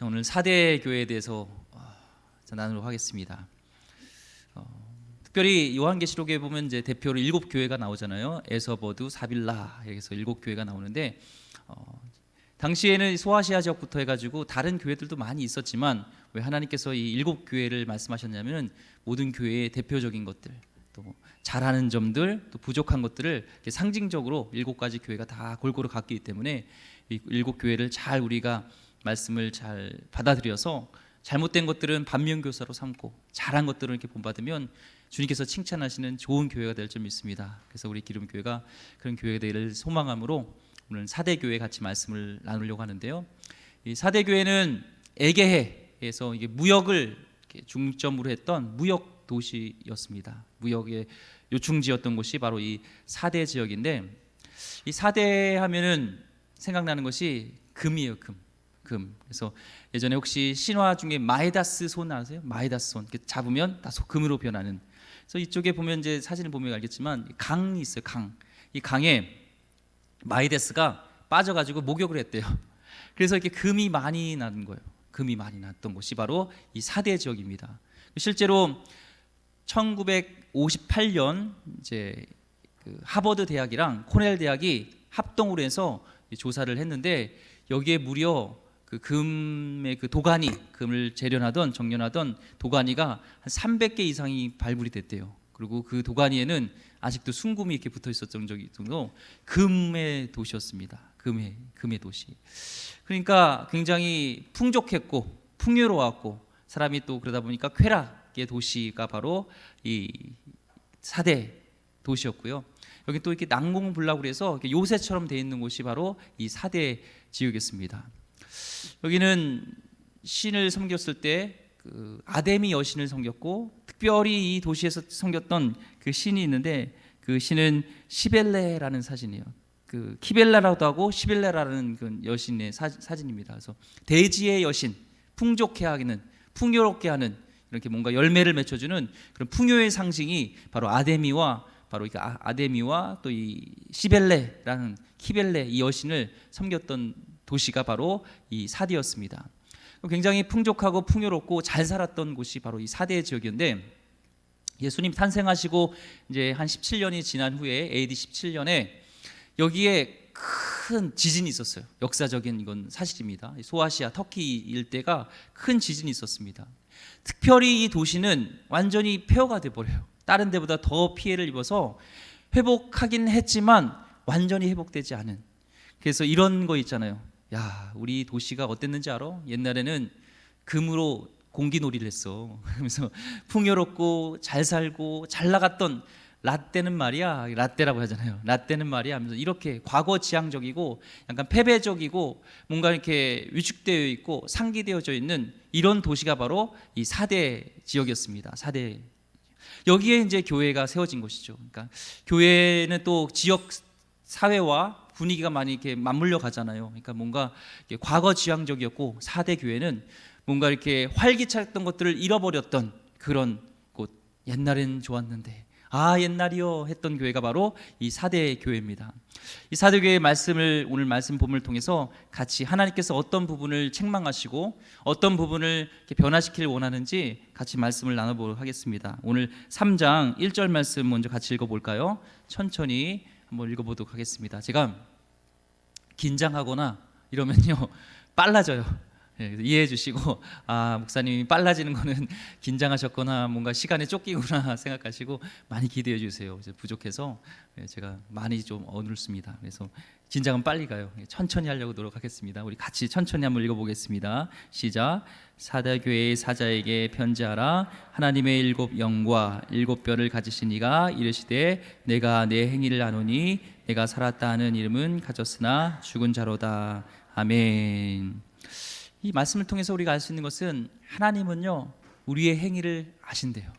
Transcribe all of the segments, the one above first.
오늘 4대 교회에 대해서 나누도록 하겠습니다. 특별히 요한계시록에 보면 이제 대표로 7교회가 나오잖아요. 에서버두, 사빌라 여기서 7교회가 나오는데 당시에는 소아시아 지역부터 해가지고 다른 교회들도 많이 있었지만 왜 하나님께서 이 7교회를 말씀하셨냐면 모든 교회의 대표적인 것들, 또 잘하는 점들, 또 부족한 것들을 상징적으로 7가지 교회가 다 골고루 갖기 때문에 이 7교회를 잘 우리가 말씀을 잘 받아들여서 잘못된 것들은 반면교사로 삼고 잘한 것들을 이렇게 본받으면 주님께서 칭찬하시는 좋은 교회가 될 줄 믿습니다. 그래서 우리 기름교회가 그런 교회가 되기를 소망함으로 오늘 4대 교회 같이 말씀을 나누려고 하는데요. 이 4대 교회는 에게해에서 이게 무역을 중점으로 했던 무역 도시였습니다. 무역의 요충지였던 곳이 바로 이 4대 지역인데, 이 4대 하면은 생각나는 것이 금이에요. 금. 그래서 예전에 혹시 신화 중에 마에다스 손 아세요? 마에다스 손 잡으면 다 금으로 변하는. 그래서 이쪽에 보면 이제 사진을 보면 알겠지만 강이 있어요. 이 강에 마에다스가 빠져가지고 목욕을 했대요. 그래서 이렇게 금이 많이 나는 거예요. 금이 많이 났던 곳이 바로 이 4대 지역입니다. 실제로 1958년 이제 그 하버드 대학이랑 코넬 대학이 합동으로 해서 조사를 했는데 여기에 무려 그 금의 그 도가니, 금을 재련하던 정련하던 도가니가 한 300개 이상이 발굴이 됐대요. 그리고 그 도가니에는 아직도 순금이 이렇게 붙어 있었던 적이 있어서 금의 도시였습니다. 금의 도시. 그러니까 굉장히 풍족했고 풍요로웠고 사람이 또 그러다 보니까 쾌락의 도시가 바로 이 4대 도시였고요. 여기 또 이렇게 난공불락으로 그래서 요새처럼 돼 있는 곳이 바로 이 4대 지역이었습니다. 여기는 신을 섬겼을 때 그 아데미 여신을 섬겼고 특별히 이 도시에서 섬겼던 그 신이 있는데 그 신은 시벨레라는 사진이에요. 그 키벨라라고도 하고 시벨레라는 그 여신의 사진입니다. 그래서 대지의 여신, 풍족해 하기는 풍요롭게 하는 이렇게 뭔가 열매를 맺혀주는 그런 풍요의 상징이 바로 아데미와 또 이 시벨레라는 키벨레 이 여신을 섬겼던 도시가 바로 이 4대였습니다. 굉장히 풍족하고 풍요롭고 잘 살았던 곳이 바로 이 4대 지역이었는데 예수님 탄생하시고 이제 한 17년이 지난 후에 AD 17년에 여기에 큰 지진이 있었어요. 역사적인 이건 사실입니다. 소아시아 터키 일대가 큰 지진이 있었습니다. 특별히 이 도시는 완전히 폐허가 돼 버려요. 다른 데보다 더 피해를 입어서 회복하긴 했지만 완전히 회복되지 않은. 그래서 이런 거 있잖아요. 야, 우리 도시가 어땠는지 알아? 옛날에는 금으로 공기놀이를 했어. 그러면서 풍요롭고 잘 살고 잘 나갔던 라떼는 말이야, 라떼라고 하잖아요. 라떼는 말이야 하면서 이렇게 과거 지향적이고 약간 패배적이고 뭔가 이렇게 위축되어 있고 상기되어져 있는 이런 도시가 바로 이 4대 지역이었습니다. 4대. 여기에 이제 교회가 세워진 것이죠. 그러니까 교회는 또 지역 사회와 분위기가 많이 이렇게 맞물려 가잖아요. 그러니까 뭔가 과거 지향적이었고 4대 교회는 뭔가 이렇게 활기찼던 것들을 잃어버렸던 그런 곳. 옛날엔 좋았는데 옛날이요 했던 교회가 바로 이 4대 교회입니다. 이 4대 교회의 말씀을 오늘 말씀 본문을 통해서 같이 하나님께서 어떤 부분을 책망하시고 어떤 부분을 이렇게 변화시키길 원하는지 같이 말씀을 나눠보도록 하겠습니다. 오늘 3장 1절 말씀 먼저 같이 읽어볼까요? 천천히 한번 읽어보도록 하겠습니다. 제가 긴장하거나 이러면요 빨라져요. 이해해 주시고 목사님이 빨라지는 거는 긴장하셨거나 뭔가 시간에 쫓기구나 생각하시고 많이 기대해 주세요. 부족해서 제가 많이 좀 어눌습니다. 그래서 긴장은 빨리 가요. 천천히 하려고 노력하겠습니다. 우리 같이 천천히 한번 읽어보겠습니다. 시작. 4대 교회의 사자에게 편지하라. 하나님의 7 영과 7 뼈를 가지신 이가 이르시되 내가 내 행위를 아노니 내가 살았다 하는 이름은 가졌으나 죽은 자로다. 아멘. 이 말씀을 통해서 우리가 알 수 있는 것은 하나님은요 우리의 행위를 아신대요.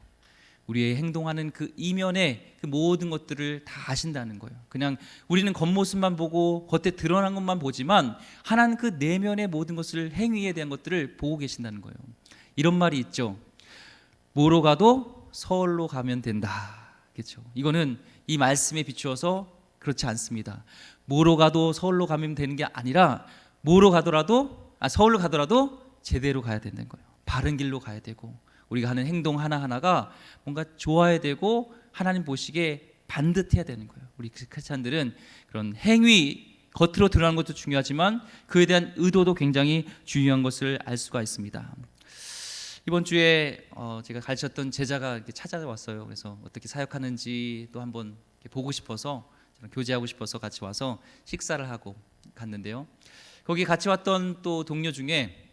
우리의 행동하는 그 이면의 그 모든 것들을 다 아신다는 거예요. 그냥 우리는 겉모습만 보고 겉에 드러난 것만 보지만 하나는 그 내면의 모든 것을 행위에 대한 것들을 보고 계신다는 거예요. 이런 말이 있죠. 뭐로 가도 서울로 가면 된다. 그렇죠? 이거는 이 말씀에 비추어서 그렇지 않습니다. 뭐로 가도 서울로 가면 되는 게 아니라 서울로 가더라도 제대로 가야 된다는 거예요. 바른 길로 가야 되고 우리가 하는 행동 하나하나가 뭔가 좋아야 되고 하나님 보시기에 반듯해야 되는 거예요. 우리 크리스찬들은 그런 행위, 겉으로 드러나는 것도 중요하지만 그에 대한 의도도 굉장히 중요한 것을 알 수가 있습니다. 이번 주에 제가 가르쳤던 제자가 이렇게 찾아왔어요. 그래서 어떻게 사역하는지 또 한번 보고 싶어서, 교제하고 싶어서 같이 와서 식사를 하고 갔는데요. 거기 같이 왔던 또 동료 중에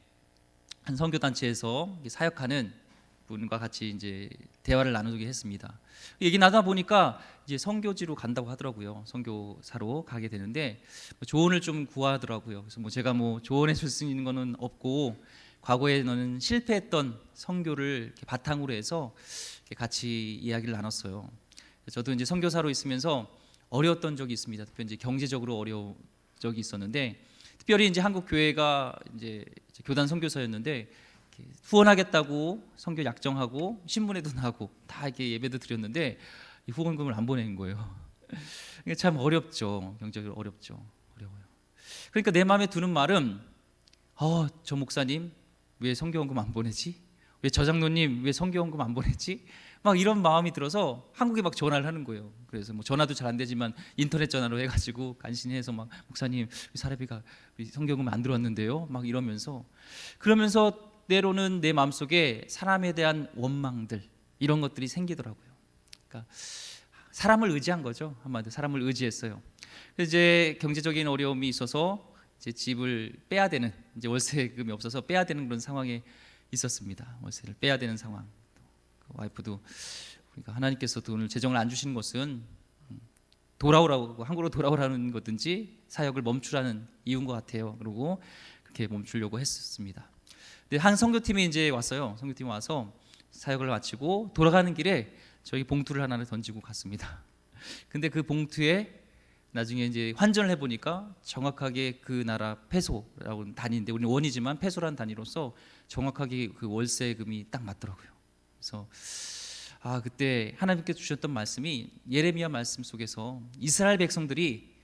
한 선교단체에서 사역하는 분과 같이 이제 대화를 나누게 했습니다. 얘기 나누다 보니까 이제 선교지로 간다고 하더라고요. 선교사로 가게 되는데 조언을 좀 구하더라고요. 그래서 제가 조언해 줄 수 있는 거는 없고, 과거에 너는 실패했던 선교를 이렇게 바탕으로 해서 이렇게 같이 이야기를 나눴어요. 저도 이제 선교사로 있으면서 어려웠던 적이 있습니다. 특별히 이제 경제적으로 어려운 적이 있었는데, 특별히 이제 한국 교회가 이제 교단 선교사였는데 후원하겠다고 선교 약정하고 신문에도 나고 다 이렇게 예배도 드렸는데 이 후원금을 안 보내는 거예요. 참 어렵죠. 경제적으로 어렵죠. 어려워요. 그러니까 내 마음에 드는 말은 저 목사님 왜 선교원금 안 보내지? 왜 저 장로님 왜 선교원금 안 보내지? 막 이런 마음이 들어서 한국에 막 전화를 하는 거예요. 그래서 전화도 잘 안 되지만 인터넷 전화로 해가지고 간신히 막 목사님 사례비가 선교원금 안 들어왔는데요. 막 이러면서, 그러면서 때로는 내 마음속에 사람에 대한 원망들, 이런 것들이 생기더라고요. 그러니까 사람을 의지한 거죠. 한마디로 사람을 의지했어요. 그래서 이제 경제적인 어려움이 있어서 이제 집을 빼야 되는, 이제 월세금이 없어서 빼야 되는 그런 상황에 있었습니다. 월세를 빼야 되는 상황. 와이프도 그러니까 하나님께서 돈을 재정을 안 주시는 것은 돌아오라고, 한국으로 돌아오라는 거든지 사역을 멈추라는 이유인 것 같아요. 그리고 그렇게 멈추려고 했었습니다. 근데 한 선교팀이 이제 왔어요. 선교팀이 와서 사역을 마치고 돌아가는 길에 저희 봉투를 하나를 던지고 갔습니다. 근데 그 봉투에 나중에 이제 환전을 해보니까 정확하게 그 나라 페소라고 단위인데, 우리는 원이지만 페소라는 단위로서 정확하게 그 월세금이 딱 맞더라고요. 그래서 그때 하나님께서 주셨던 말씀이 예레미야 말씀 속에서 이스라엘 백성들이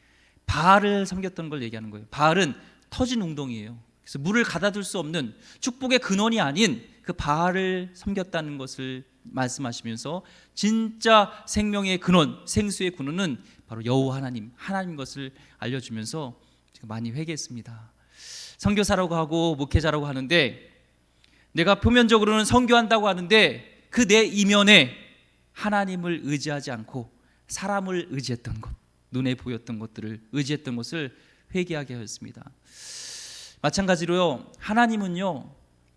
바알을 섬겼던 걸 얘기하는 거예요. 바알은 터진 웅덩이에요. 그래서 물을 가다둘 수 없는 축복의 근원이 아닌 그 바알을 섬겼다는 것을 말씀하시면서 진짜 생명의 근원, 생수의 근원은 바로 여호와 하나님 것을 알려주면서 제가 많이 회개했습니다. 선교사라고 하고 목회자라고 하는데, 내가 표면적으로는 선교한다고 하는데 그 내 이면에 하나님을 의지하지 않고 사람을 의지했던 것, 눈에 보였던 것들을 의지했던 것을 회개하게 하였습니다. 마찬가지로요, 하나님은요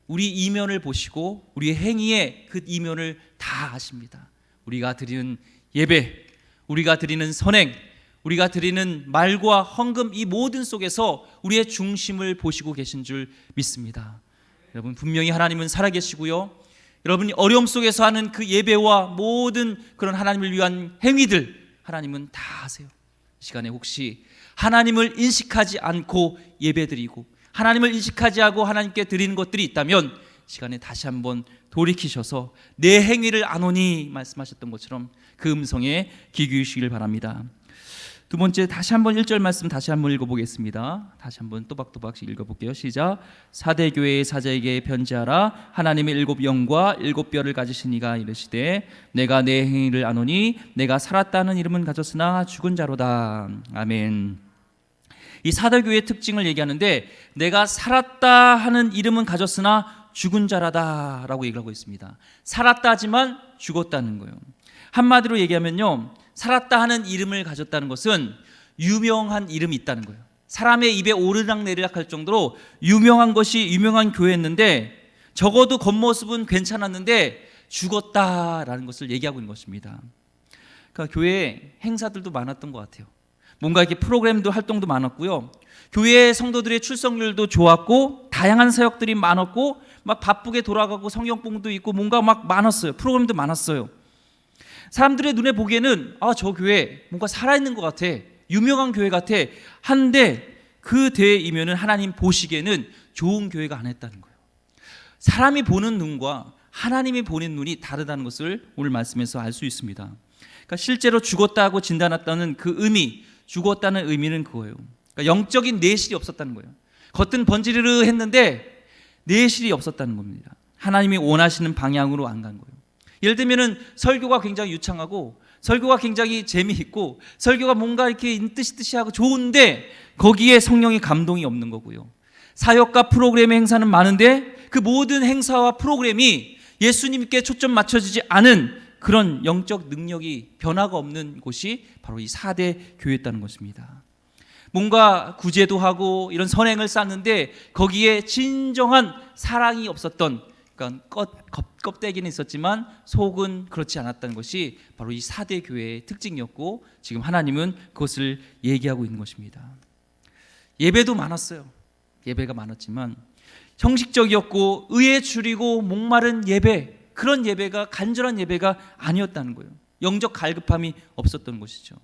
우리 이면을 보시고 우리의 행위의 그 이면을 다 아십니다. 우리가 드리는 예배, 우리가 드리는 선행, 우리가 드리는 말과 헌금, 이 모든 속에서 우리의 중심을 보시고 계신 줄 믿습니다. 여러분, 분명히 하나님은 살아계시고요, 여러분이 어려움 속에서 하는 그 예배와 모든 그런 하나님을 위한 행위들, 하나님은 다 아세요. 이 시간에 혹시 하나님을 인식하지 않고 예배드리고 하나님을 인식하지 않고 하나님께 드리는 것들이 있다면 시간에 다시 한번 돌이키셔서 내 행위를 아노니 말씀하셨던 것처럼 그 음성에 귀 기울이시길 바랍니다. 두 번째, 다시 한번 1절 말씀 다시 한번 읽어보겠습니다. 다시 한번 또박또박씩 읽어볼게요. 시작. 사대 교회의 사자에게 편지하라. 하나님의 7 영과 7 뼈를 가지신 이가 이르시되 내가 내 행위를 아노니 내가 살았다는 이름은 가졌으나 죽은 자로다. 아멘. 이 사대 교회의 특징을 얘기하는데, 내가 살았다 하는 이름은 가졌으나 죽은 자라다 라고 얘기를 하고 있습니다. 살았다 하지만 죽었다는 거예요. 한마디로 얘기하면요, 살았다 하는 이름을 가졌다는 것은 유명한 이름이 있다는 거예요. 사람의 입에 오르락내리락 할 정도로 유명한 것이 유명한 교회였는데, 적어도 겉모습은 괜찮았는데 죽었다라는 것을 얘기하고 있는 것입니다. 그러니까 교회에 행사들도 많았던 것 같아요. 뭔가 이렇게 프로그램도 활동도 많았고요, 교회 성도들의 출석률도 좋았고 다양한 사역들이 많았고 막 바쁘게 돌아가고 성경봉도 있고 뭔가 막 많았어요. 프로그램도 많았어요. 사람들의 눈에 보기에는 저 교회 뭔가 살아있는 것 같아, 유명한 교회 같아 한데, 그 대이면은 하나님 보시기에는 좋은 교회가 안 했다는 거예요. 사람이 보는 눈과 하나님이 보는 눈이 다르다는 것을 오늘 말씀에서 알 수 있습니다. 그러니까 실제로 죽었다고 진단했다는 그 의미, 죽었다는 의미는 그거예요. 그러니까 영적인 내실이 없었다는 거예요. 겉은 번지르르 했는데 내실이 없었다는 겁니다. 하나님이 원하시는 방향으로 안 간 거예요. 예를 들면은 설교가 굉장히 유창하고 설교가 굉장히 재미있고 설교가 뭔가 이렇게 인뜻이하고 좋은데 거기에 성령의 감동이 없는 거고요. 사역과 프로그램의 행사는 많은데 그 모든 행사와 프로그램이 예수님께 초점 맞춰지지 않은 그런 영적 능력이 변화가 없는 곳이 바로 이 4대 교회였다는 것입니다. 뭔가 구제도 하고 이런 선행을 쌓는데 거기에 진정한 사랑이 없었던, 그러니까 껍데기는 있었지만 속은 그렇지 않았다는 것이 바로 이 4대 교회의 특징이었고 지금 하나님은 그것을 얘기하고 있는 것입니다. 예배도 많았어요. 예배가 많았지만 형식적이었고 의에 줄이고 목마른 예배, 그런 예배가 간절한 예배가 아니었다는 거예요. 영적 갈급함이 없었던 것이죠.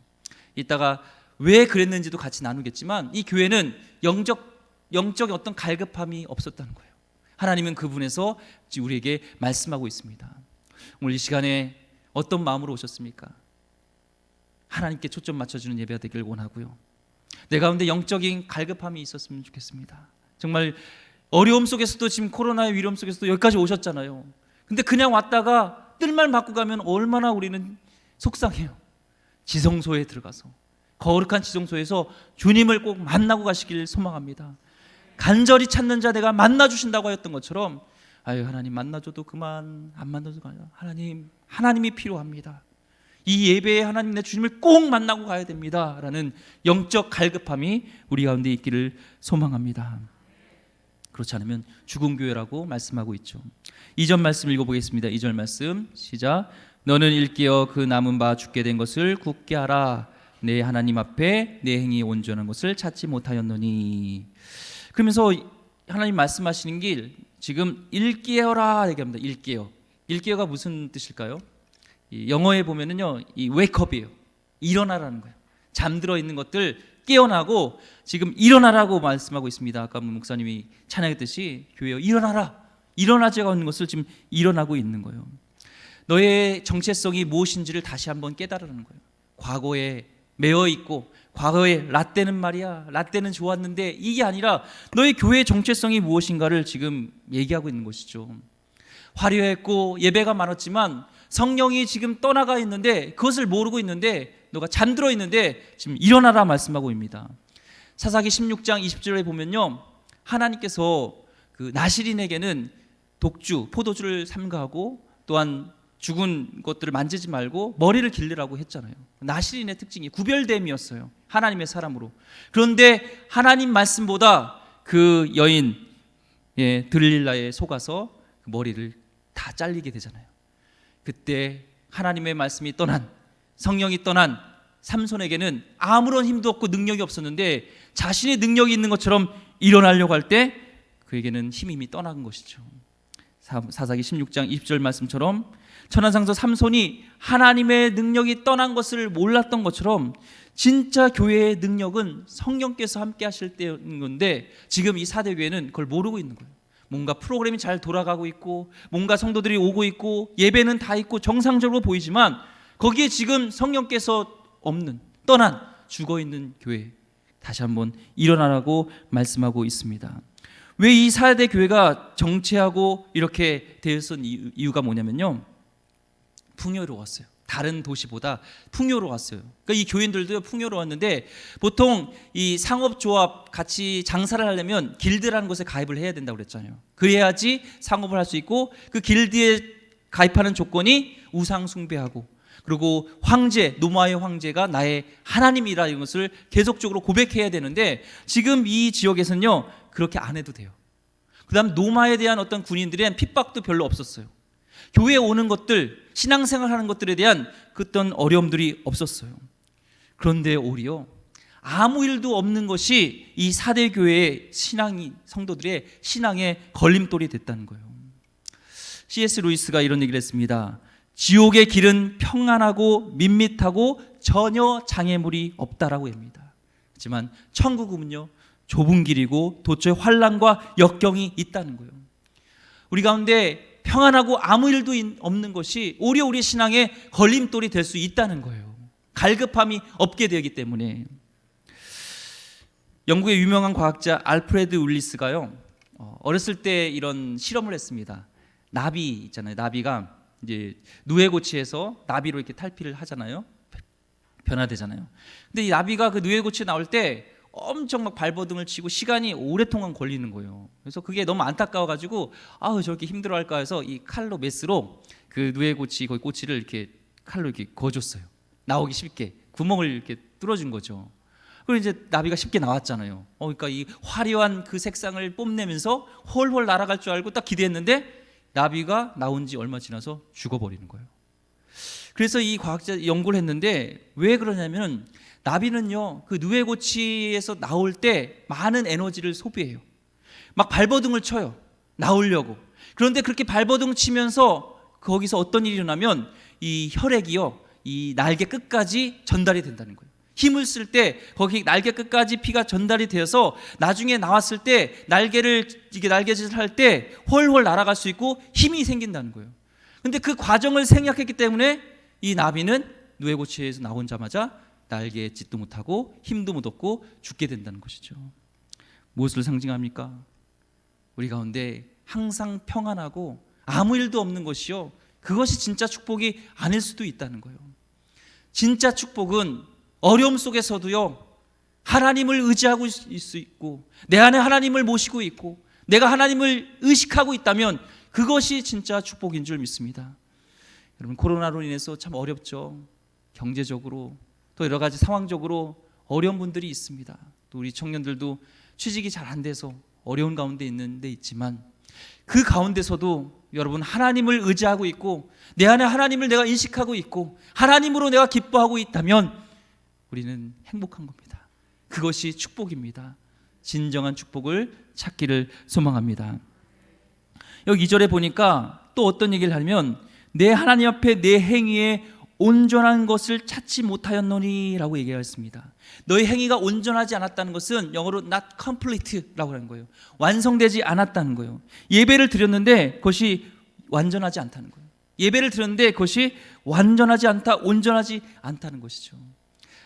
이따가 왜 그랬는지도 같이 나누겠지만 이 교회는 영적 어떤 갈급함이 없었다는 거예요. 하나님은 그분에서 우리에게 말씀하고 있습니다. 오늘 이 시간에 어떤 마음으로 오셨습니까? 하나님께 초점 맞춰주는 예배가 되길 원하고요. 내 가운데 영적인 갈급함이 있었으면 좋겠습니다. 정말 어려움 속에서도 지금 코로나의 위험 속에서도 여기까지 오셨잖아요. 근데 그냥 왔다가 뜰만 받고 가면 얼마나 우리는 속상해요. 지성소에 들어가서 거룩한 지성소에서 주님을 꼭 만나고 가시길 소망합니다. 간절히 찾는 자 내가 만나주신다고 하였던 것처럼 아유 하나님 만나줘도 그만, 안 만나줘도 그만, 하나님이 필요합니다. 이 예배에 하나님 내 주님을 꼭 만나고 가야 됩니다 라는 영적 갈급함이 우리 가운데 있기를 소망합니다. 그렇지 않으면 죽은 교회라고 말씀하고 있죠. 2절 말씀 읽어보겠습니다. 2절 말씀 시작. 너는 일깨어 그 남은 바 죽게 된 것을 굳게 하라. 내 하나님 앞에 내 행위 온전한 것을 찾지 못하였노니. 그러면서 하나님 말씀하시는 길 지금 일깨어라 얘기합니다. 일깨어가 무슨 뜻일까요? 이 영어에 보면은요, 이 wakeup이에요. 일어나라는 거예요. 잠들어 있는 것들 깨어나고 지금 일어나라고 말씀하고 있습니다. 아까 목사님이 찬양했듯이 교회여 일어나자고 하는 것을 지금 일어나고 있는 거예요. 너의 정체성이 무엇인지를 다시 한번 깨달으라는 거예요. 과거에 매어 있고 과거에 라떼는 말이야, 라떼는 좋았는데 이게 아니라 너의 교회의 정체성이 무엇인가를 지금 얘기하고 있는 것이죠. 화려했고 예배가 많았지만 성령이 지금 떠나가 있는데 그것을 모르고 있는데 너가 잠들어 있는데 지금 일어나라 말씀하고 있습니다. 사사기 16장 20절에 보면요, 하나님께서 그 나실인에게는 독주, 포도주를 삼가하고 또한 죽은 것들을 만지지 말고 머리를 길르라고 했잖아요. 나실인의 특징이 구별됨이었어요. 하나님의 사람으로. 그런데 하나님 말씀보다 그 여인 들릴라에 속아서 머리를 다 잘리게 되잖아요. 그때 하나님의 말씀이 떠난, 성령이 떠난 삼손에게는 아무런 힘도 없고 능력이 없었는데 자신의 능력이 있는 것처럼 일어나려고 할 때 그에게는 힘이 떠난 것이죠. 사사기 16장 20절 말씀처럼 천하장서 삼손이 하나님의 능력이 떠난 것을 몰랐던 것처럼 진짜 교회의 능력은 성령께서 함께 하실 때인 건데 지금 이 4대 교회는 그걸 모르고 있는 거예요. 뭔가 프로그램이 잘 돌아가고 있고 뭔가 성도들이 오고 있고 예배는 다 있고 정상적으로 보이지만 거기에 지금 성령께서 없는, 떠난, 죽어있는 교회, 다시 한번 일어나라고 말씀하고 있습니다. 왜 이 4대 교회가 정체하고 이렇게 되었던 이유가 뭐냐면요, 풍요로웠어요. 다른 도시보다 풍요로웠어요. 그러니까 이 교인들도 풍요로웠는데 보통 이 상업조합 같이 장사를 하려면 길드라는 곳에 가입을 해야 된다고 그랬잖아요. 그래야지 상업을 할 수 있고 그 길드에 가입하는 조건이 우상 숭배하고 그리고 황제, 노마의 황제가 나의 하나님이라는 것을 계속적으로 고백해야 되는데 지금 이 지역에서는요 그렇게 안 해도 돼요. 그 다음 노마에 대한 어떤 군인들에 대한 핍박도 별로 없었어요. 교회에 오는 것들, 신앙생활 하는 것들에 대한 어떤 어려움들이 없었어요. 그런데 오히려 아무 일도 없는 것이 이 4대 교회의 신앙이, 성도들의 신앙의 걸림돌이 됐다는 거예요. C.S. 루이스가 이런 얘기를 했습니다. 지옥의 길은 평안하고 밋밋하고 전혀 장애물이 없다라고 합니다. 하지만 천국은요 좁은 길이고 도처에 환난과 역경이 있다는 거예요. 우리 가운데 평안하고 아무 일도 없는 것이 오히려 우리 신앙의 걸림돌이 될 수 있다는 거예요. 갈급함이 없게 되기 때문에. 영국의 유명한 과학자 알프레드 윌리스가요, 어렸을 때 이런 실험을 했습니다. 나비 있잖아요. 나비가 이제 누에고치에서 나비로 이렇게 탈피를 하잖아요. 변화되잖아요. 근데 이 나비가 그 누에고치에 나올 때 엄청 막 발버둥을 치고 시간이 오랫동안 걸리는 거예요. 그래서 그게 너무 안타까워가지고 저렇게 힘들어할까 해서 이 칼로 메스로 그 누에고치 거기 꼬치를 이렇게 칼로 이렇게 거줬어요. 나오기 쉽게 구멍을 이렇게 뚫어준 거죠. 그리고 이제 나비가 쉽게 나왔잖아요. 그러니까 이 화려한 그 색상을 뽐내면서 홀홀 날아갈 줄 알고 딱 기대했는데 나비가 나온 지 얼마 지나서 죽어버리는 거예요. 그래서 이 과학자 연구를 했는데 왜 그러냐면 나비는요 그 누에고치에서 나올 때 많은 에너지를 소비해요. 막 발버둥을 쳐요. 나오려고. 그런데 그렇게 발버둥 치면서 거기서 어떤 일이 일어나면 이 혈액이요 이 날개 끝까지 전달이 된다는 거예요. 힘을 쓸 때 거기 날개 끝까지 피가 전달이 되어서 나중에 나왔을 때 날개짓을 할 때 훨훨 날아갈 수 있고 힘이 생긴다는 거예요. 근데 그 과정을 생략했기 때문에 이 나비는 누에고치에서 나오자마자 날개짓도 못하고 힘도 못 얻고 죽게 된다는 것이죠. 무엇을 상징합니까? 우리 가운데 항상 평안하고 아무 일도 없는 것이요 그것이 진짜 축복이 아닐 수도 있다는 거예요. 진짜 축복은 어려움 속에서도요 하나님을 의지하고 있을 수 있고 내 안에 하나님을 모시고 있고 내가 하나님을 의식하고 있다면 그것이 진짜 축복인 줄 믿습니다. 여러분 코로나로 인해서 참 어렵죠. 경제적으로 또 여러 가지 상황적으로 어려운 분들이 있습니다. 또 우리 청년들도 취직이 잘 안 돼서 어려운 가운데 있는데 있지만 그 가운데서도 여러분 하나님을 의지하고 있고 내 안에 하나님을 내가 인식하고 있고 하나님으로 내가 기뻐하고 있다면 우리는 행복한 겁니다. 그것이 축복입니다. 진정한 축복을 찾기를 소망합니다. 여기 2절에 보니까 또 어떤 얘기를 하냐면 내 하나님 앞에 내 행위에 온전한 것을 찾지 못하였노니 라고 얘기했습니다. 너의 행위가 온전하지 않았다는 것은 영어로 not complete라고 하는 거예요. 완성되지 않았다는 거예요. 예배를 드렸는데 그것이 완전하지 않다는 거예요. 예배를 드렸는데 그것이 완전하지 않다, 온전하지 않다는 것이죠.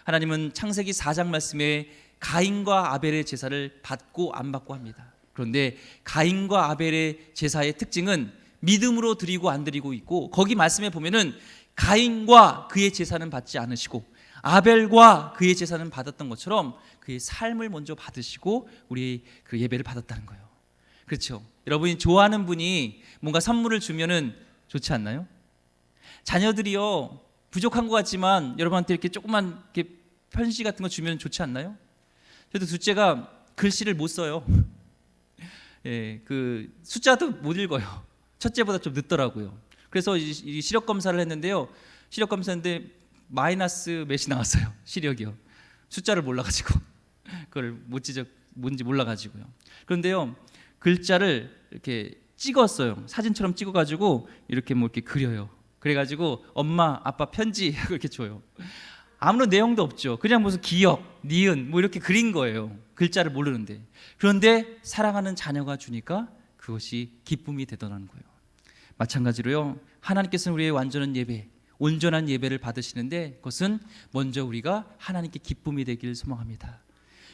하나님은 창세기 4장 말씀에 가인과 아벨의 제사를 받고 안 받고 합니다. 그런데 가인과 아벨의 제사의 특징은 믿음으로 드리고 안 드리고 있고 거기 말씀에 보면은 가인과 그의 제사는 받지 않으시고 아벨과 그의 제사는 받았던 것처럼 그의 삶을 먼저 받으시고 우리 그 예배를 받았다는 거예요. 그렇죠? 여러분이 좋아하는 분이 뭔가 선물을 주면은 좋지 않나요? 자녀들이요 부족한 것 같지만 여러분한테 이렇게 조그만 이렇게 편지 같은 거 주면 좋지 않나요? 저도 둘째가 글씨를 못 써요. 예, 그 숫자도 못 읽어요. 첫째보다 좀 늦더라고요. 그래서 이 시력 검사를 했는데요. 시력 검사인데 마이너스 몇이 나왔어요. 시력이요. 숫자를 몰라가지고 그걸 뭔지 몰라가지고요. 그런데요 글자를 이렇게 찍었어요. 사진처럼 찍어가지고 이렇게 뭐 이렇게 그려요. 그래가지고 엄마 아빠 편지 하고 이렇게 줘요. 아무런 내용도 없죠. 그냥 무슨 기역, 니은 뭐 이렇게 그린 거예요. 글자를 모르는데. 그런데 사랑하는 자녀가 주니까 그것이 기쁨이 되더라는 거예요. 마찬가지로요 하나님께서는 우리의 완전한 예배, 온전한 예배를 받으시는데 그것은 먼저 우리가 하나님께 기쁨이 되기를 소망합니다.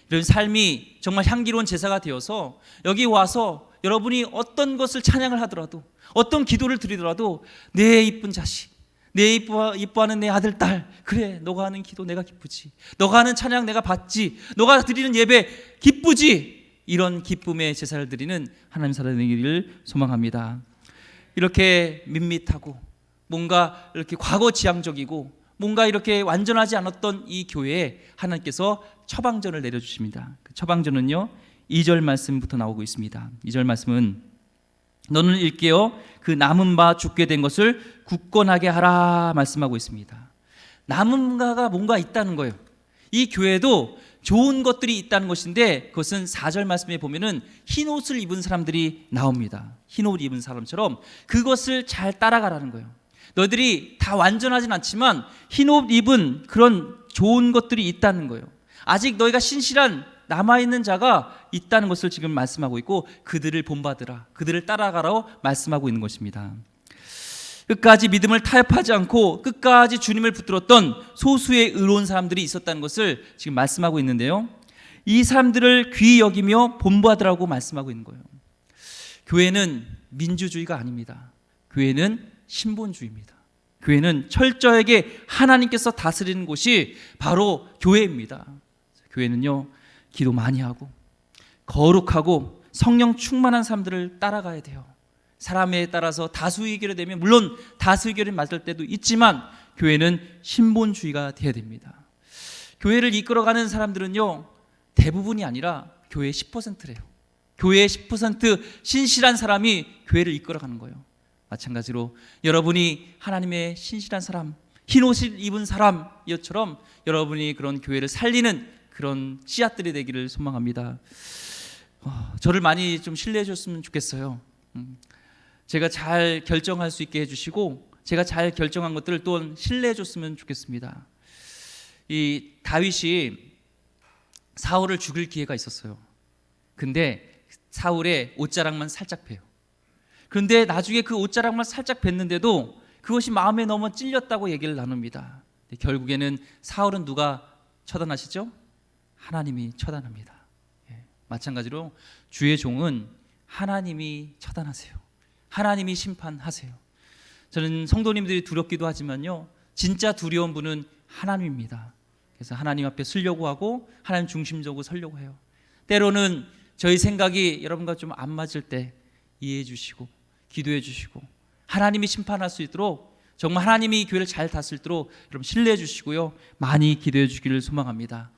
이런 삶이 정말 향기로운 제사가 되어서 여기 와서 여러분이 어떤 것을 찬양을 하더라도 어떤 기도를 드리더라도 내 이쁜 자식, 내 이뻐하는 내 아들 딸, 그래 너가 하는 기도 내가 기쁘지, 너가 하는 찬양 내가 받지, 너가 드리는 예배 기쁘지, 이런 기쁨의 제사를 드리는 하나님 사람 되기를 소망합니다. 이렇게 밋밋하고 뭔가 이렇게 과거 지향적이고 뭔가 이렇게 완전하지 않았던 이 교회에 하나님께서 처방전을 내려주십니다. 그 처방전은요 2절 말씀부터 나오고 있습니다. 2절 말씀은 너는 일깨어 그 남은 바 죽게 된 것을 굳건하게 하라 말씀하고 있습니다. 남은 바가 뭔가 있다는 거예요. 이 교회도 좋은 것들이 있다는 것인데 그것은 4절 말씀에 보면은 흰 옷을 입은 사람들이 나옵니다. 흰 옷 입은 사람처럼 그것을 잘 따라가라는 거예요. 너희들이 다 완전하진 않지만 흰 옷 입은 그런 좋은 것들이 있다는 거예요. 아직 너희가 신실한 남아있는 자가 있다는 것을 지금 말씀하고 있고 그들을 본받으라, 그들을 따라가라고 말씀하고 있는 것입니다. 끝까지 믿음을 타협하지 않고 끝까지 주님을 붙들었던 소수의 의로운 사람들이 있었다는 것을 지금 말씀하고 있는데요, 이 사람들을 귀히 여기며 본받으라고 말씀하고 있는 거예요. 교회는 민주주의가 아닙니다. 교회는 신본주의입니다. 교회는 철저하게 하나님께서 다스리는 곳이 바로 교회입니다. 교회는요, 기도 많이 하고 거룩하고 성령 충만한 사람들을 따라가야 돼요. 사람에 따라서 다수 의견이 되면 물론 다수 의견이 맞을 때도 있지만 교회는 신본주의가 돼야 됩니다. 교회를 이끌어가는 사람들은요, 대부분이 아니라 교회의 10%래요. 교회의 10% 신실한 사람이 교회를 이끌어가는 거예요. 마찬가지로 여러분이 하나님의 신실한 사람, 흰옷을 입은 사람이처럼 여러분이 그런 교회를 살리는 그런 씨앗들이 되기를 소망합니다. 저를 많이 좀 신뢰해 줬으면 좋겠어요. 제가 잘 결정할 수 있게 해주시고 제가 잘 결정한 것들을 또 신뢰해 줬으면 좋겠습니다. 이 다윗이 사울을 죽일 기회가 있었어요. 근데 사울의 옷자락만 살짝 베요. 그런데 나중에 그 옷자락만 살짝 뱄는데도 그것이 마음에 너무 찔렸다고 얘기를 나눕니다. 결국에는 사울은 누가 처단하시죠? 하나님이 처단합니다. 마찬가지로 주의 종은 하나님이 처단하세요. 하나님이 심판하세요. 저는 성도님들이 두렵기도 하지만요, 진짜 두려운 분은 하나님입니다. 그래서 하나님 앞에 서려고 하고 하나님 중심적으로 서려고 해요. 때로는 저희 생각이 여러분과 좀 안 맞을 때 이해해 주시고 기도해 주시고 하나님이 심판할 수 있도록, 정말 하나님이 교회를 잘 다스리도록 여러분 신뢰해 주시고요, 많이 기도해 주기를 소망합니다.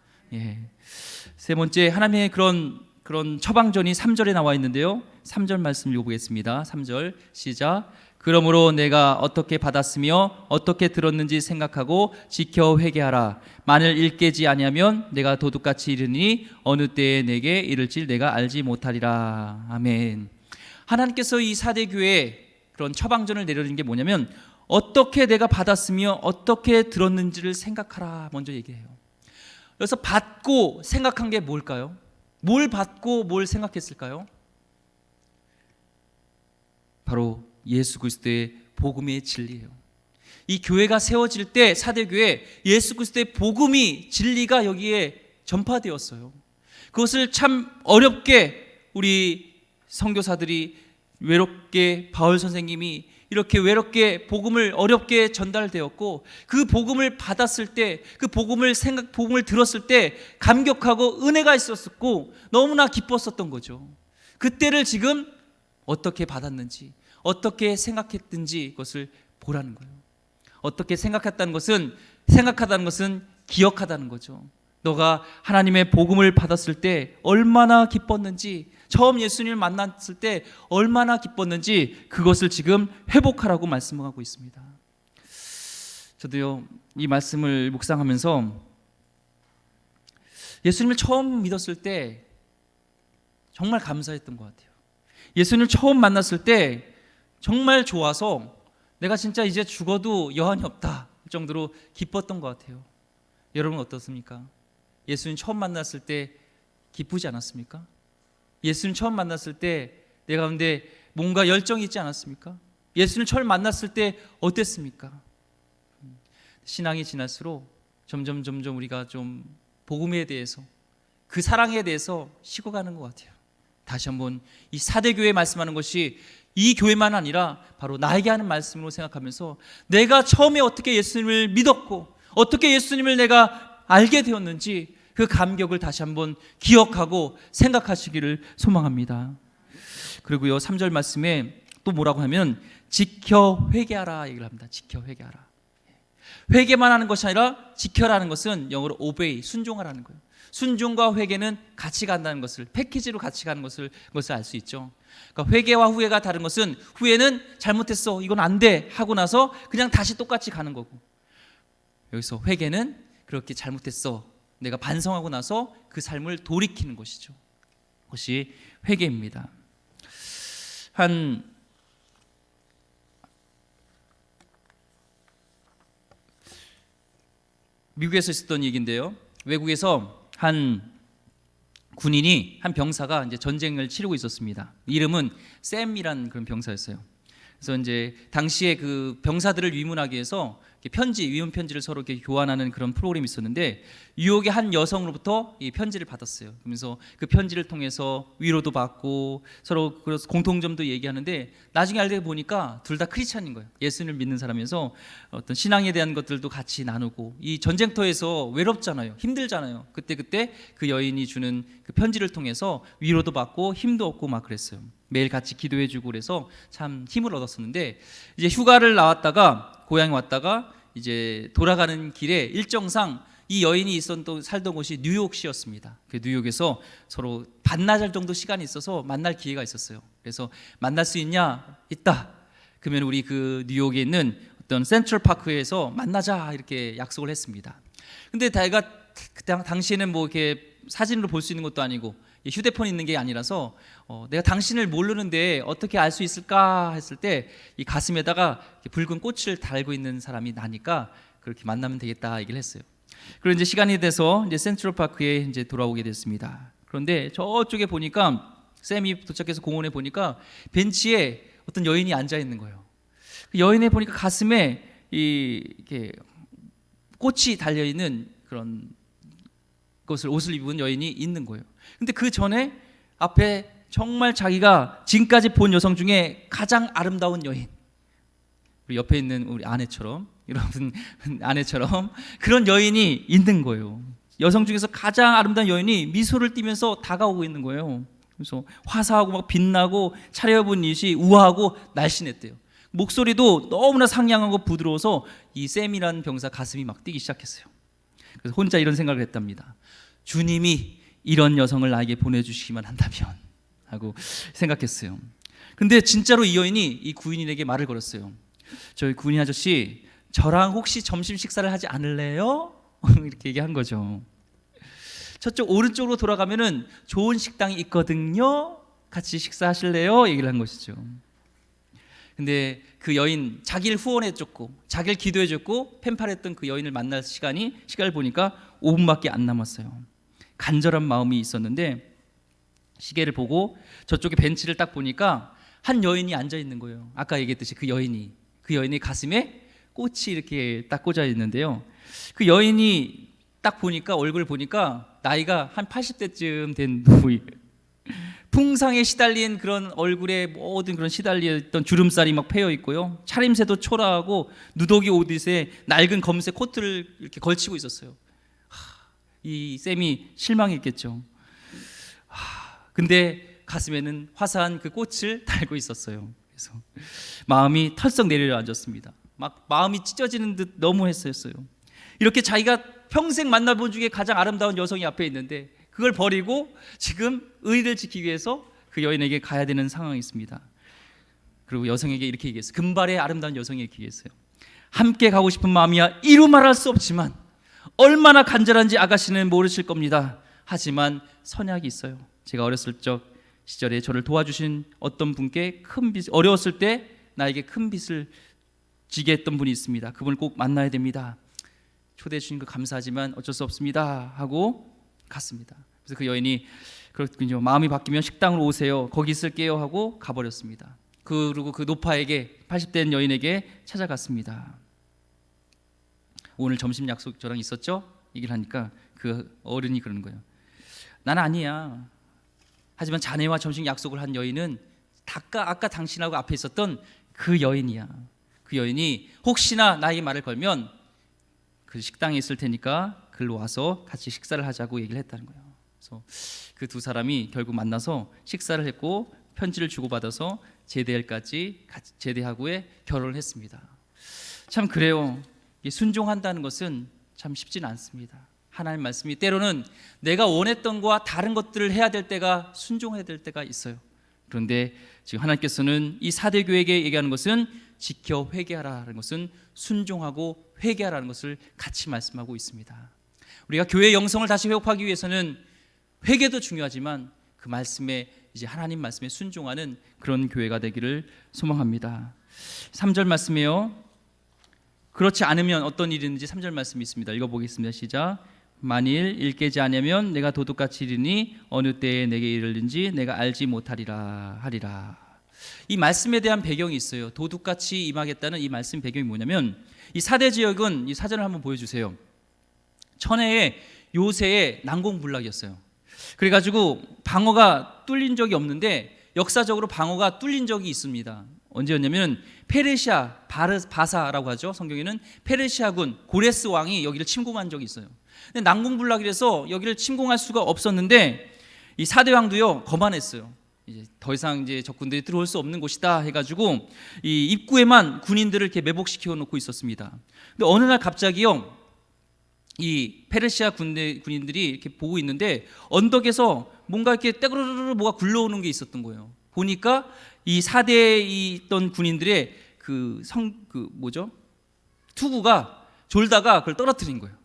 세 번째, 하나님의 그런 처방전이 3절에 나와 있는데요, 3절 말씀 읽어보겠습니다. 3절 시작. 그러므로 내가 어떻게 받았으며 어떻게 들었는지 생각하고 지켜 회개하라. 만일 일깨지 아니하면 내가 도둑같이 이르니 어느 때에 내게 이를지 내가 알지 못하리라. 아멘. 하나님께서 이 사대교회에 그런 처방전을 내려준 게 뭐냐면, 어떻게 내가 받았으며 어떻게 들었는지를 생각하라 먼저 얘기해요. 그래서 받고 생각한 게 뭘까요? 뭘 받고 뭘 생각했을까요? 바로 예수 그리스도의 복음의 진리예요. 이 교회가 세워질 때 사대교회 예수 그리스도의 복음이, 진리가 여기에 전파되었어요. 그것을 참 어렵게 우리 선교사들이 외롭게, 바울 선생님이 이렇게 외롭게 복음을 어렵게 전달되었고, 그 복음을 받았을 때, 그 복음을 들었을 때 감격하고 은혜가 있었고 너무나 기뻤었던 거죠. 그때를 지금 어떻게 받았는지, 어떻게 생각했든지 그것을 보라는 거예요. 어떻게 생각하다는 것은 기억하다는 거죠. 너가 하나님의 복음을 받았을 때 얼마나 기뻤는지, 처음 예수님을 만났을 때 얼마나 기뻤는지 그것을 지금 회복하라고 말씀하고 있습니다. 저도요, 이 말씀을 묵상하면서 예수님을 처음 믿었을 때 정말 감사했던 것 같아요. 예수님을 처음 만났을 때 정말 좋아서 내가 진짜 이제 죽어도 여한이 없다 정도로 기뻤던 것 같아요. 여러분 어떻습니까? 예수님 처음 만났을 때 기쁘지 않았습니까? 예수님 처음 만났을 때 내 가운데 뭔가 열정이 있지 않았습니까? 예수님 처음 만났을 때 어땠습니까? 신앙이 지날수록 점점 우리가 좀 복음에 대해서, 그 사랑에 대해서 식어가는 것 같아요. 다시 한번 이 사대교회 말씀하는 것이 이 교회만 아니라 바로 나에게 하는 말씀으로 생각하면서, 내가 처음에 어떻게 예수님을 믿었고 어떻게 예수님을 내가 알게 되었는지 그 감격을 다시 한번 기억하고 생각하시기를 소망합니다. 그리고요, 3절 말씀에 또 뭐라고 하면 지켜 회개하라 얘기를 합니다. 지켜 회개하라. 회개만 하는 것이 아니라 지켜라는 것은 영어로 obey, 순종하라는 거예요. 순종과 회개는 같이 간다는 것을, 패키지로 같이 가는 것을 알 수 있죠. 그러니까 회개와 후회가 다른 것은, 후회는 잘못했어, 이건 안 돼 하고 나서 그냥 다시 똑같이 가는 거고, 여기서 회개는 그렇게 잘못했어, 내가 반성하고 나서 그 삶을 돌이키는 것이죠. 그것이 회개입니다. 미국에서 있었던 얘기인데요, 외국에서 한 군인이, 한 병사가 이제 전쟁을 치르고 있었습니다. 이름은 샘이라는 그런 병사였어요. 그래서 이제 당시에 그 병사들을 위문하기 위해서 위문 편지를 서로 이렇게 교환하는 그런 프로그램이 있었는데, 뉴욕의 한 여성으로부터 이 편지를 받았어요. 그러면서 그 편지를 통해서 위로도 받고 서로 그래서 공통점도 얘기하는데, 나중에 알고 보니까 둘 다 크리스찬인 거예요. 예수를 믿는 사람이어서 어떤 신앙에 대한 것들도 같이 나누고, 이 전쟁터에서 외롭잖아요. 힘들잖아요. 그때 그 여인이 주는 그 편지를 통해서 위로도 받고 힘도 얻고 막 그랬어요. 매일 같이 기도해주고 그래서 참 힘을 얻었었는데, 이제 휴가를 나왔다가 고향에 왔다가 이제 돌아가는 길에 일정상 이 여인이 살던 곳이 뉴욕시였습니다. 그 뉴욕에서 서로 반나절 정도 시간이 있어서 만날 기회가 있었어요. 그래서 만날 수 있냐? 있다. 그러면 우리 그 뉴욕에 있는 어떤 센트럴 파크에서 만나자 이렇게 약속을 했습니다. 근데 내가 그 당시에는 뭐 이렇게 사진으로 볼 수 있는 것도 아니고 휴대폰이 있는 게 아니라서 내가 당신을 모르는데 어떻게 알 수 있을까 했을 때, 이 가슴에다가 붉은 꽃을 달고 있는 사람이 나니까 그렇게 만나면 되겠다 얘기를 했어요. 그리고 이제 시간이 돼서 이제 센트럴 파크에 이제 돌아오게 됐습니다. 그런데 저쪽에 보니까, 샘이 도착해서 공원에 보니까 벤치에 어떤 여인이 앉아 있는 거예요. 그 여인에 보니까 가슴에 이렇게 꽃이 달려 있는 그런 옷을 입은 여인이 있는 거예요. 근데 그 전에 앞에 정말 자기가 지금까지 본 여성 중에 가장 아름다운 여인, 우리 옆에 있는 우리 아내처럼, 여러분 아내처럼 그런 여인이 있는 거예요. 여성 중에서 가장 아름다운 여인이 미소를 띠면서 다가오고 있는 거예요. 그래서 화사하고 막 빛나고 차려입은 옷이 우아하고 날씬했대요. 목소리도 너무나 상냥하고 부드러워서 이 샘이라는 병사 가슴이 막 뛰기 시작했어요. 그래서 혼자 이런 생각을 했답니다. 주님이 이런 여성을 나에게 보내주시기만 한다면 하고 생각했어요. 근데 진짜로 이 여인이 이 구인에게 말을 걸었어요. 저희 구인 아저씨, 저랑 혹시 점심 식사를 하지 않을래요? 이렇게 얘기한 거죠. 저쪽 오른쪽으로 돌아가면은 좋은 식당이 있거든요. 같이 식사하실래요? 얘기를 한 것이죠. 근데 그 여인, 자기를 후원해줬고 자기를 기도해줬고 펜팔했던 그 여인을 만날 시간을 보니까 5분밖에 안 남았어요. 간절한 마음이 있었는데, 시계를 보고 저쪽에 벤치를 딱 보니까 한 여인이 앉아 있는 거예요. 아까 얘기했듯이 그 여인의 가슴에 꽃이 이렇게 딱 꽂아 있는데요. 그 여인이 딱 보니까, 얼굴을 보니까 나이가 한 80대쯤 된 노인, 풍상에 시달린 그런 얼굴에 모든 그런 시달렸던 주름살이 막 패여 있고요. 차림새도 초라하고 누더기 옷에 낡은 검은색 코트를 이렇게 걸치고 있었어요. 이 샘이 실망했겠죠. 근데 가슴에는 화사한 그 꽃을 달고 있었어요. 그래서 마음이 털썩 내려앉았습니다. 막 마음이 찢어지는 듯 너무 했었어요. 이렇게 자기가 평생 만나본 중에 가장 아름다운 여성이 앞에 있는데 그걸 버리고 지금 의를 지키기 위해서 그 여인에게 가야 되는 상황이 있습니다. 그리고 여성에게 이렇게 얘기했어요. 금발의 아름다운 여성에게 얘기했어요. 함께 가고 싶은 마음이야 이루 말할 수 없지만 얼마나 간절한지 아가씨는 모르실 겁니다. 하지만 선약이 있어요. 제가 어렸을 적 시절에 저를 도와주신 어떤 분께 큰 빚, 어려웠을 때 나에게 큰 빚을 지게 했던 분이 있습니다. 그분을 꼭 만나야 됩니다. 초대해 주신 거 감사하지만 어쩔 수 없습니다 하고 갔습니다. 그래서 그 여인이 그렇군요, 마음이 바뀌면 식당으로 오세요, 거기 있을게요 하고 가버렸습니다. 그리고 그 노파에게, 80대 여인에게 찾아갔습니다. 오늘 점심 약속 저랑 있었죠? 얘기를 하니까 그 어른이 그러는 거예요. 난 아니야. 하지만 자네와 점심 약속을 한 여인은 아까 당신하고 앞에 있었던 그 여인이야. 그 여인이 혹시나 나에게 말을 걸면 그 식당에 있을 테니까 글로 와서 같이 식사를 하자고 얘기를 했다는 거예요. 그래서 그 두 사람이 결국 만나서 식사를 했고 편지를 주고받아서 제대하고에 결혼을 했습니다. 참 그래요. 순종한다는 것은 참 쉽지는 않습니다. 하나님 말씀이 때로는 내가 원했던 것과 다른 것들을 해야 될 때가, 순종해야 될 때가 있어요. 그런데 지금 하나님께서는 이 사대교회에게 얘기하는 것은 지켜 회개하라는 것은 순종하고 회개하라는 것을 같이 말씀하고 있습니다. 우리가 교회의 영성을 다시 회복하기 위해서는 회개도 중요하지만 그 말씀에, 이제 하나님 말씀에 순종하는 그런 교회가 되기를 소망합니다. 3절 말씀이에요. 그렇지 않으면 어떤 일이 있는지 3절 말씀이 있습니다. 읽어보겠습니다. 시작. 만일 일 깨지 않으면 내가 도둑같이 이르니 어느 때에 내게 이르는지 내가 알지 못하리라 하리라. 이 말씀에 대한 배경이 있어요. 도둑같이 임하겠다는 이 말씀 배경이 뭐냐면, 이 사대 지역은, 이 사전을 한번 보여주세요. 천혜의 요새의 난공불락이었어요. 그래가지고 방어가 뚫린 적이 없는데 역사적으로 방어가 뚫린 적이 있습니다. 언제였냐면 페르시아 바사라고 하죠. 성경에는 페르시아군 고레스 왕이 여기를 침공한 적이 있어요. 근데 난공불락이라서 여기를 침공할 수가 없었는데 이 사대 왕도요 거만했어요. 이제 더 이상 이제 적군들이 들어올 수 없는 곳이다 해가지고 이 입구에만 군인들을 이렇게 매복시켜 놓고 있었습니다. 근데 어느 날 갑자기요 이 페르시아 군인들이 이렇게 보고 있는데 언덕에서 뭔가 이렇게 떼그르르 뭐가 굴러오는 게 있었던 거예요. 보니까 이 사대에 있던 군인들의 투구가 졸다가 그걸 떨어뜨린 거예요.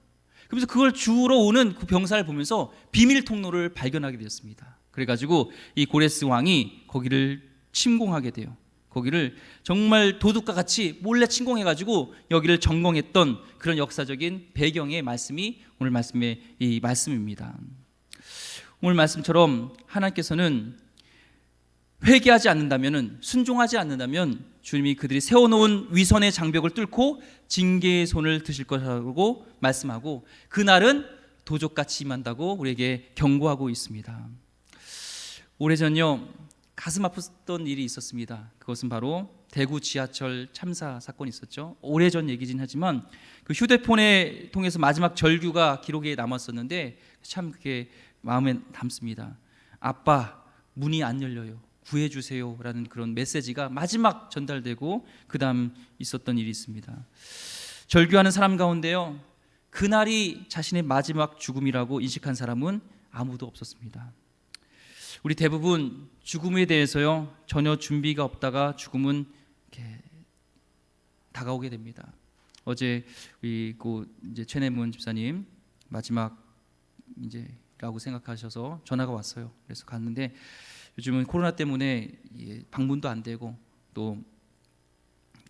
그래서 그걸 주우러 오는 그 병사를 보면서 비밀 통로를 발견하게 되었습니다. 그래가지고 이 고레스 왕이 거기를 침공하게 돼요. 거기를 정말 도둑과 같이 몰래 침공해가지고 여기를 점령했던 그런 역사적인 배경의 말씀이 오늘 말씀의 이 말씀입니다. 오늘 말씀처럼 하나님께서는 회개하지 않는다면, 순종하지 않는다면 주님이 그들이 세워놓은 위선의 장벽을 뚫고 징계의 손을 드실 것이라고 말씀하고 그날은 도적같이 임한다고 우리에게 경고하고 있습니다. 오래전요 가슴 아팠던 일이 있었습니다. 그것은 바로 대구 지하철 참사 사건이 있었죠. 오래전 얘기긴 하지만 그 휴대폰에 통해서 마지막 절규가 기록에 남았었는데 참 그게 마음에 담습니다. 아빠 문이 안 열려요. 구해주세요 라는 그런 메시지가 마지막 전달되고 그 다음 있었던 일이 있습니다. 절규하는 사람 가운데요 그날이 자신의 마지막 죽음이라고 인식한 사람은 아무도 없었습니다. 우리 대부분 죽음에 대해서요 전혀 준비가 없다가 죽음은 이렇게 다가오게 됩니다. 어제 우리 이제 최내문 집사님 마지막 이제라고 생각하셔서 전화가 왔어요. 그래서 갔는데 요즘은 코로나 때문에 방문도 안 되고 또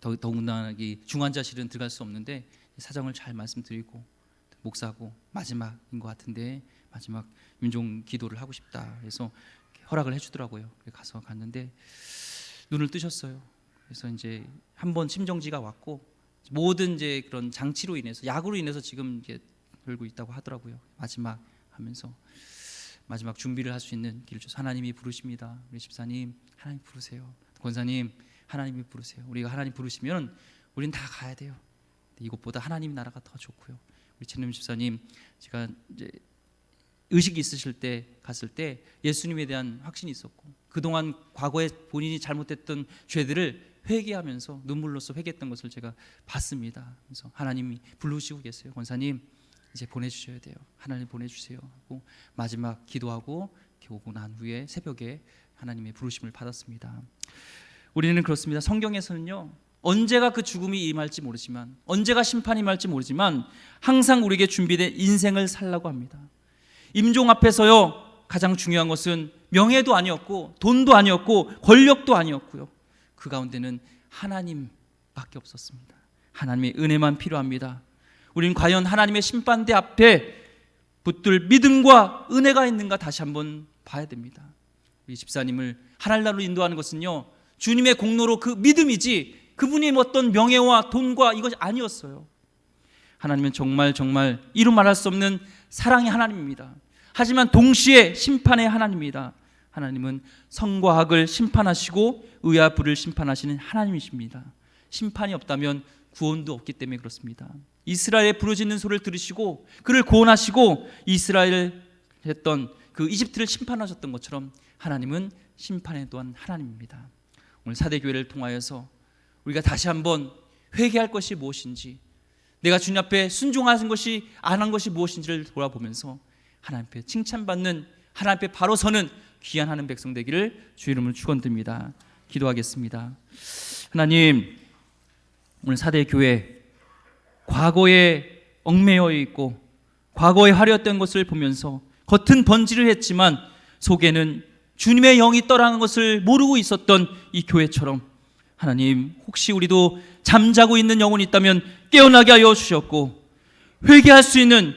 더군다나 이 중환자실은 들어갈 수 없는데 사정을 잘 말씀드리고 목사하고 마지막인 것 같은데 마지막 윤종 기도를 하고 싶다. 그래서 허락을 해주더라고요. 가서 갔는데 눈을 뜨셨어요. 그래서 이제 한번 심정지가 왔고 모든 이제 그런 장치로 인해서 약으로 인해서 지금 이제 돌고 있다고 하더라고요. 마지막 하면서 마지막 준비를 할 수 있는 길을 줘서 하나님이 부르십니다. 우리 집사님 하나님 부르세요. 권사님 하나님이 부르세요. 우리가 하나님 부르시면 우린 다 가야 돼요. 이것보다 하나님 나라가 더 좋고요. 우리 최내문 집사님 제가 이제 의식이 있으실 때 갔을 때 예수님에 대한 확신이 있었고 그동안 과거에 본인이 잘못했던 죄들을 회개하면서 눈물로써 회개했던 것을 제가 봤습니다. 그래서 하나님이 부르시고 계세요. 권사님 이제 보내주셔야 돼요. 하나님 보내주세요 하고 마지막 기도하고 오고 난 후에 새벽에 하나님의 부르심을 받았습니다. 우리는 그렇습니다. 성경에서는요 언제가 그 죽음이 임할지 모르지만 언제가 심판이 임할지 모르지만 항상 우리에게 준비된 인생을 살라고 합니다. 임종 앞에서요 가장 중요한 것은 명예도 아니었고 돈도 아니었고 권력도 아니었고요 그 가운데는 하나님밖에 없었습니다. 하나님의 은혜만 필요합니다. 우리는 과연 하나님의 심판대 앞에 붙들 믿음과 은혜가 있는가 다시 한번 봐야 됩니다. 우리 집사님을 하늘나라로 인도하는 것은요 주님의 공로로 그 믿음이지 그분이 어떤 명예와 돈과 이것이 아니었어요. 하나님은 정말 이루 말할 수 없는 사랑의 하나님입니다. 하지만 동시에 심판의 하나님입니다. 하나님은 성과 악을 심판하시고 의와 불을 심판하시는 하나님이십니다. 심판이 없다면 구원도 없기 때문에 그렇습니다. 이스라엘의 부르짖는 소리를 들으시고 그를 구원하시고 이스라엘 했던 그 이집트를 심판하셨던 것처럼 하나님은 심판에 또한 하나님입니다. 오늘 사대교회를 통하여서 우리가 다시 한번 회개할 것이 무엇인지 내가 주님 앞에 순종하는 것이 안 한 것이 무엇인지를 돌아보면서 하나님 앞에 칭찬받는 하나님 앞에 바로 서는 귀한 하는 백성 되기를 주 이름으로 축원드립니다. 기도하겠습니다. 하나님 오늘 사대교회 과거에 얽매여 있고 과거에 화려했던 것을 보면서 겉은 번지를 했지만 속에는 주님의 영이 떠나는 것을 모르고 있었던 이 교회처럼 하나님 혹시 우리도 잠자고 있는 영혼이 있다면 깨어나게 하여 주셨고 회개할 수 있는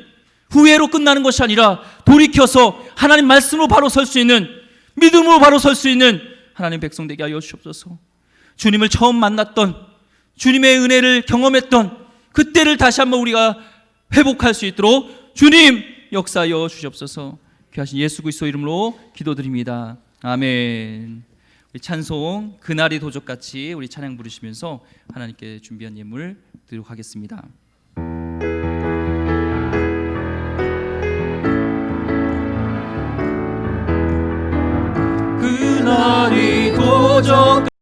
후회로 끝나는 것이 아니라 돌이켜서 하나님 말씀으로 바로 설 수 있는 믿음으로 바로 설 수 있는 하나님 백성 되게 하여 주옵소서. 주님을 처음 만났던, 주님의 은혜를 경험했던 그때를 다시 한번 우리가 회복할 수 있도록 주님 역사하여 주시옵소서. 귀하신 예수 그리스도 이름으로 기도드립니다. 아멘. 우리 찬송 그날이 도적같이 우리 찬양 부르시면서 하나님께 준비한 예물 드리도록 하겠습니다. 그날이 도적